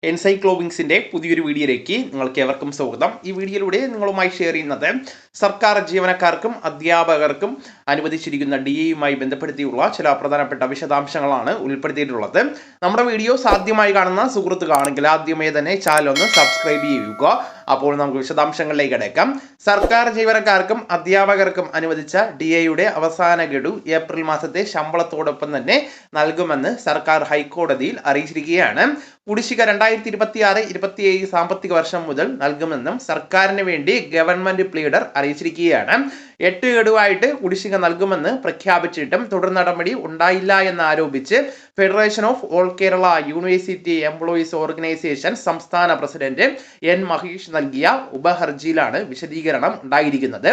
എൻസൈക്ലോവിങ്സിന്റെ പുതിയൊരു വീഡിയോയിലേക്ക് നിങ്ങൾക്ക് ഏവർക്കും സ്വാഗതം. ഈ വീഡിയോയിലൂടെ നിങ്ങളുമായി ഷെയർ ചെയ്യുന്നത് സർക്കാർ ജീവനക്കാർക്കും അധ്യാപകർക്കും അനുവദിച്ചിരിക്കുന്ന DA-യുമായി ബന്ധപ്പെടുത്തിയുള്ള ചില പ്രധാനപ്പെട്ട വിശദാംശങ്ങളാണ് ഉൾപ്പെടുത്തിയിട്ടുള്ളത്. നമ്മുടെ വീഡിയോ ആദ്യമായി കാണുന്ന സുഹൃത്തുക്കളാണെങ്കിൽ ആദ്യമേ തന്നെ ചാനൽ ഒന്ന് സബ്സ്ക്രൈബ് ചെയ്യുക. അപ്പോൾ നമുക്ക് വിശദാംശങ്ങളിലേക്ക് കിടക്കാം. സർക്കാർ ജീവനക്കാർക്കും അധ്യാപകർക്കും അനുവദിച്ച DA-യുടെ അവസാന ഗഡു ഏപ്രിൽ മാസത്തെ ശമ്പളത്തോടൊപ്പം തന്നെ നൽകുമെന്ന് സർക്കാർ ഹൈക്കോടതിയിൽ അറിയിച്ചിരിക്കുകയാണ്. കുടിശ്ശിക 2026-27 സാമ്പത്തിക വർഷം മുതൽ നൽകുമെന്നും സർക്കാരിന് വേണ്ടി ഗവൺമെന്റ് പ്ലീഡർ അറിയിച്ചിരിക്കുകയാണ്. 8 ഗഡുവായിട്ട് കുടിശ്ശിക നൽകുമെന്ന് പ്രഖ്യാപിച്ചിട്ടും തുടർ നടപടി ഉണ്ടായില്ല എന്നാരോപിച്ച് federation of all Kerala university employees organisation സംസ്ഥാന പ്രസിഡന്റ് N മഹേഷ് നൽകിയ ഉപഹർജിയിലാണ് വിശദീകരണം ഉണ്ടായിരിക്കുന്നത്.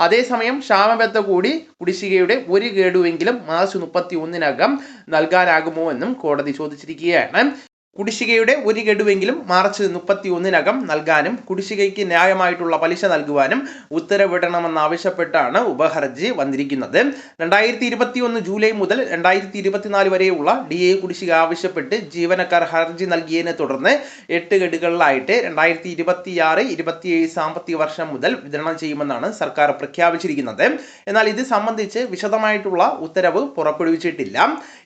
അതേസമയം ക്ഷാമബത്ത കൂടി കുടിശ്ശികയുടെ ഒരു ഗഡുവെങ്കിലും മാർച്ച് 31-നകം നൽകാനാകുമോ എന്നും കോടതി ചോദിച്ചിരിക്കുകയാണ്. കുടിശ്ശികയുടെ ഒരു ഗഡുവെങ്കിലും മാർച്ച് 31-നകം നൽകാനും കുടിശ്ശികയ്ക്ക് ന്യായമായിട്ടുള്ള പലിശ നൽകുവാനും ഉത്തരവിടണമെന്നാവശ്യപ്പെട്ടാണ് ഉപഹർജി വന്നിരിക്കുന്നത്. 2021 ജൂലൈ മുതൽ 2024 വരെയുള്ള DA കുടിശ്ശിക ആവശ്യപ്പെട്ട് ജീവനക്കാർ ഹർജി നൽകിയതിനെ തുടർന്ന് 8 ഗഡുകളിലായിട്ട് 2026-27 സാമ്പത്തിക വർഷം മുതൽ വിതരണം ചെയ്യുമെന്നാണ് സർക്കാർ പ്രഖ്യാപിച്ചിരിക്കുന്നത്. എന്നാൽ ഇത് സംബന്ധിച്ച് വിശദമായിട്ടുള്ള ഉത്തരവ് പുറപ്പെടുവിച്ചിട്ടില്ല.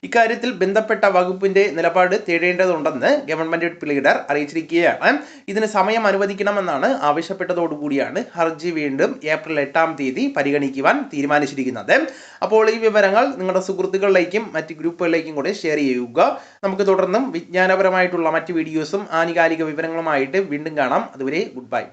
ഇക്കാര്യത്തിൽ ബന്ധപ്പെട്ട വകുപ്പിന്റെ നിലപാട് തേടേണ്ടതുണ്ടെന്ന് ഗവൺമെന്റ് പ്ലീഡർ അറിയിച്ചിരിക്കുകയാണ്. ഇതിന് സമയം അനുവദിക്കണമെന്നാണ് ആവശ്യപ്പെട്ടതോടുകൂടിയാണ് ഹർജി വീണ്ടും ഏപ്രിൽ 8-ാം തീയതി പരിഗണിക്കുവാൻ തീരുമാനിച്ചിരിക്കുന്നത്. അപ്പോൾ ഈ വിവരങ്ങൾ നിങ്ങളുടെ സുഹൃത്തുക്കളിലേക്കും മറ്റ് ഗ്രൂപ്പുകളിലേക്കും കൂടെ ഷെയർ ചെയ്യുക. നമുക്ക് തുടർന്നും വിജ്ഞാനപരമായിട്ടുള്ള മറ്റ് വീഡിയോസും ആനുകാലിക വിവരങ്ങളുമായിട്ട് വീണ്ടും കാണാം. അതുവരെ ഗുഡ് ബൈ.